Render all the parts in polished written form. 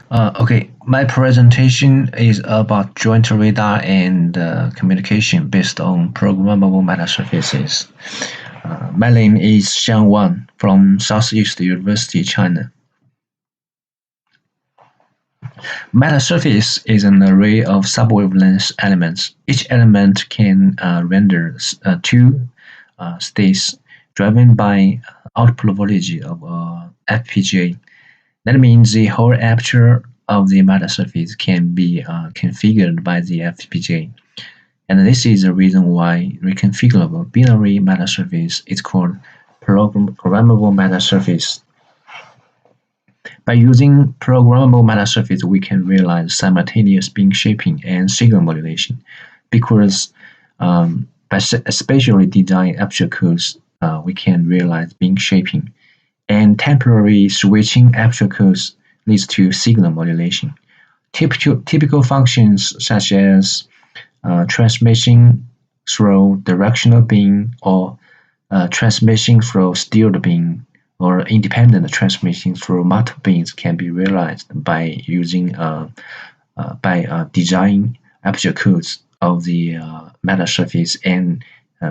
Okay, my presentation is about joint radar and communication based on programmable metasurfaces. My name is Xiang from Southeast University, China. Metasurface is an array of subwavelength elements. Each element can render two states driven by output voltage of FPGA. That means the whole aperture of the metasurface can be configured by the FPGA. And this is the reason why reconfigurable binary metasurface is called programmable metasurface. By using programmable metasurface, we can realize simultaneous beam shaping and signal modulation because by especially designed aperture codes, we can realize beam shaping and temporary switching aperture codes leads to signal modulation. Typical functions such as transmission through directional beam or transmission through steered beam or independent transmission through multiple beams can be realized by using design aperture codes of the metasurface and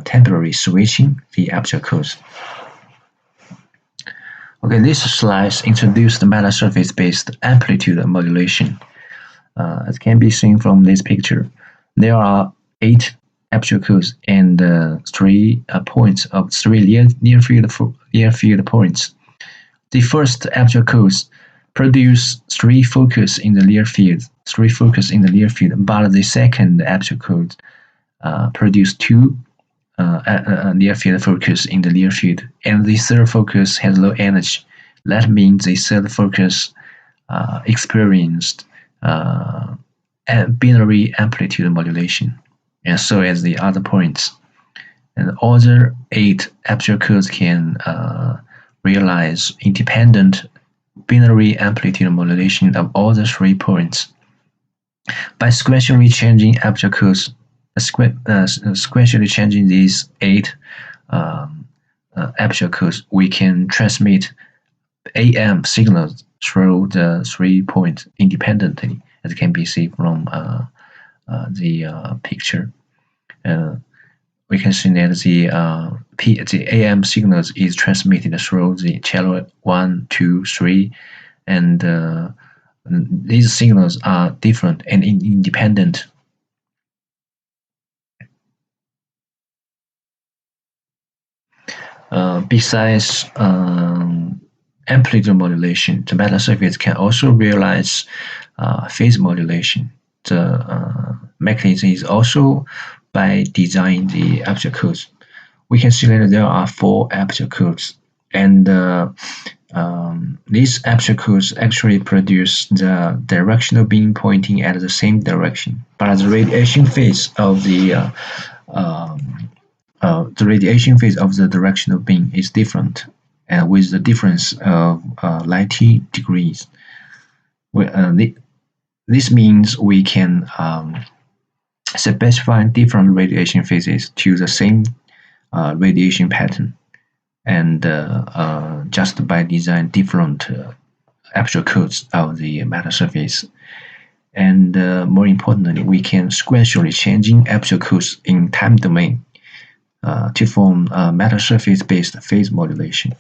temporary switching the aperture codes. Okay, this slide introduces the metasurface-based amplitude modulation. As can be seen from this picture, there are 8 aperture codes and 3 points of 3 near field points. The first aperture codes produce 3 focus in the near field, but the second aperture code produce 2 near field focus in the near field, and the third focus has low energy. That means the third focus experienced binary amplitude modulation, and so as the other points. And the other 8 aperture codes can realize independent binary amplitude modulation of all the 3 points. By sequentially changing aperture codes, sequentially changing these 8 aperture codes, we can transmit AM signals through the 3 points independently, as can be seen from the picture. We can see that the AM signals is transmitted through the channel 1, 2, 3, and these signals are different and independent. Besides amplitude modulation, the metasurface can also realize phase modulation. The mechanism is also by designing the aperture codes. We can see that there are 4 aperture codes, and these aperture codes actually produce the directional beam pointing at the same direction, but the radiation phase of the directional beam is different, with the difference of 90 degrees. This means we can specify different radiation phases to the same radiation pattern, and just by design different aperture codes of the metasurface. And more importantly, we can sequentially changing aperture codes in time domain to form metasurface-based phase modulation.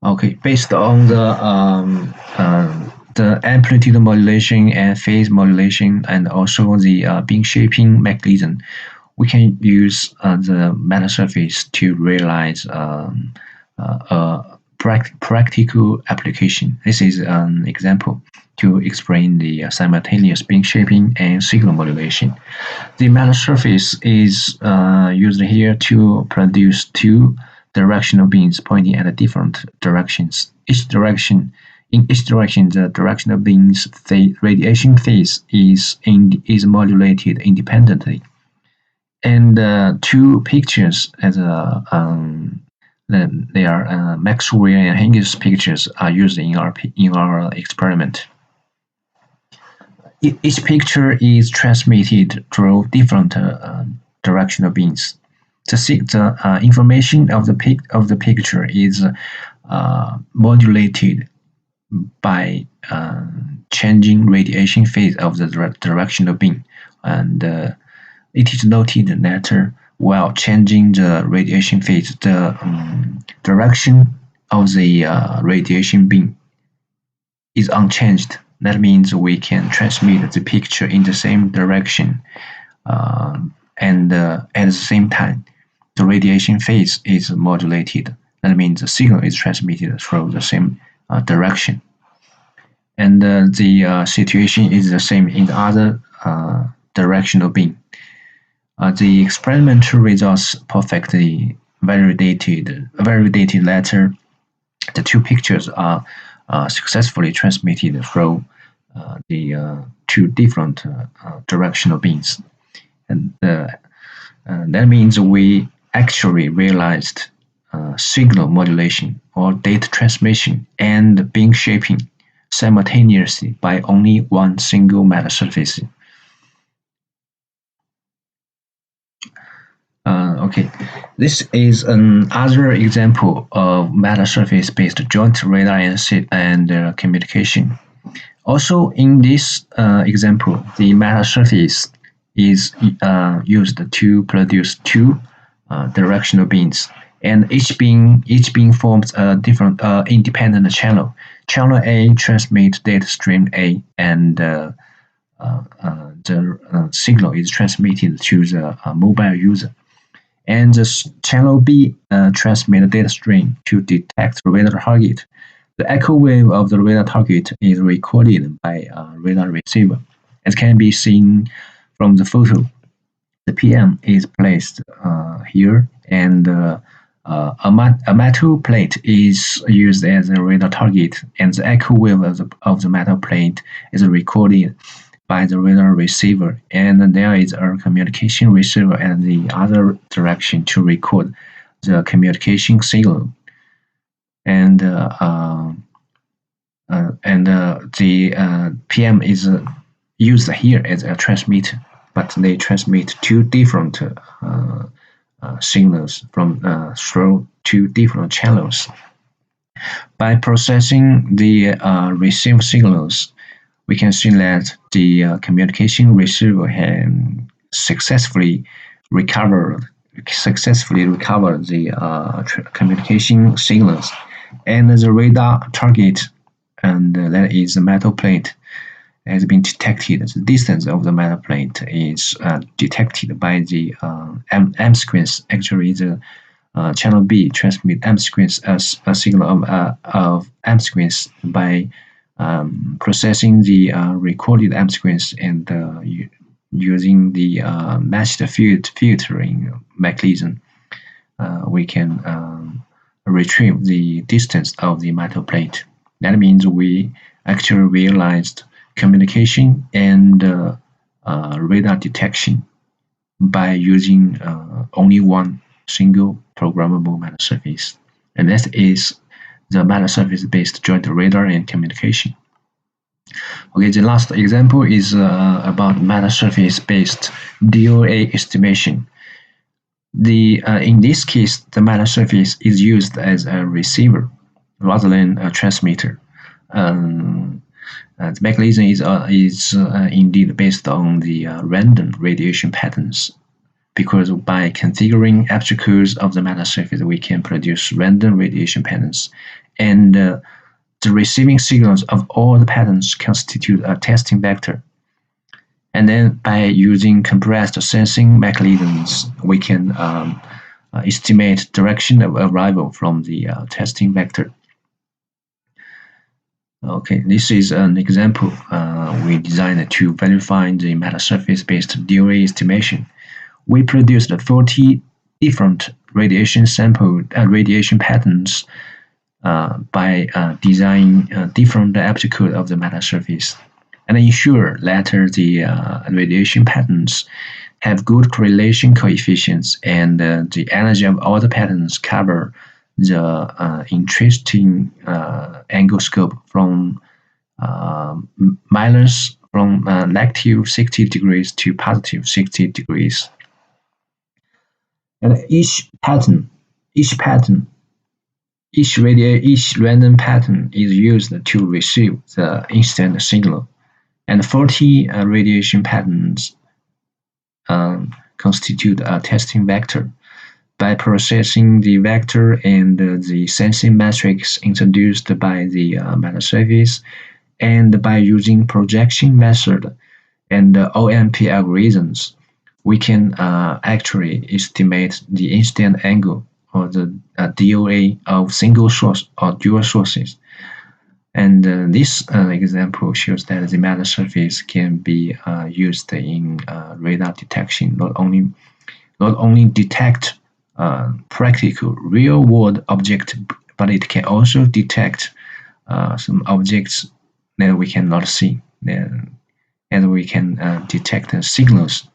Okay, based on the amplitude modulation and phase modulation, and also the beam shaping mechanism, we can use the metasurface to realize a practical application. This is an example to explain the simultaneous beam shaping and signal modulation. The metasurface is used here to produce 2 directional beams pointing at different directions. In each direction, the directional beam's radiation phase is modulated independently. And 2 pictures as they are Maxwell and Hingis pictures are used in our experiment. Each picture is transmitted through different directional beams. The information of the picture is modulated by changing radiation phase of the directional beam, and it is noted that while changing the radiation phase, the direction of the radiation beam is unchanged. That means we can transmit the picture in the same direction, and at the same time, the radiation phase is modulated. That means the signal is transmitted through the same direction. And the situation is the same in the other directional beam. The experimental results perfectly validated later. The two pictures are successfully transmitted through the two different directional beams, and that means we actually realized signal modulation or data transmission and beam shaping simultaneously by only one single matter surface. Okay, this is another example of matter surface-based joint radar and communication. Also, in this example, the matter surface is used to produce two directional beams, and each beam forms a different independent channel. Channel A transmits data stream A, and the signal is transmitted to the mobile user. And the channel B transmits data stream to detect the radar target. The echo wave of the radar target is recorded by a radar receiver. As can be seen from the photo, the PM is placed here, and a metal plate is used as a radar target, and the echo wave of the metal plate is recorded by the radar receiver, and there is a communication receiver at the other direction to record the communication signal. And the PM is used here as a transmitter, but they transmit two different signals from through two different channels. By processing the received signals, we can see that the communication receiver can successfully recover the communication signals, and the radar target, and that is the metal plate, has been detected. The distance of the metal plate is detected by the M sequence. Actually, the channel B transmit M sequence as a signal of M sequence by processing the recorded M sequence and using the matched filtering mechanism. We can retrieve the distance of the metal plate. That means we actually realized communication and radar detection by using only one single programmable matter surface, and that is the matter surface-based joint radar and communication. Okay, the last example is about matter surface-based DOA estimation. In this case, the matter surface is used as a receiver rather than a transmitter. The mechanism is indeed based on the random radiation patterns, because by configuring obstacles of the matter surface, we can produce random radiation patterns, and the receiving signals of all the patterns constitute a testing vector. And then by using compressed sensing mechanisms, we can estimate direction of arrival from the testing vector. Okay, this is an example we designed to verify the matter surface-based DOA estimation. We produced 40 different radiation patterns by designing different obstacles of the matter surface, and ensure that the radiation patterns have good correlation coefficients, and the energy of all the patterns cover the interesting angle scope from negative 60 degrees to positive 60 degrees. And each pattern each random pattern is used to receive the instant signal, and 40 radiation patterns constitute a testing vector. By processing the vector and the sensing matrix introduced by the metasurface, and by using projection method and OMP algorithms, we can actually estimate the instant angle or the DOA of single source or dual sources. And this example shows that the matter surface can be used in radar detection, not only detect practical real-world object, but it can also detect some objects that we cannot see, and we can detect signals.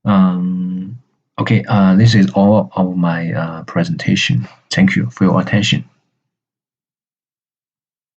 Okay, this is all of my presentation. Thank you for your attention.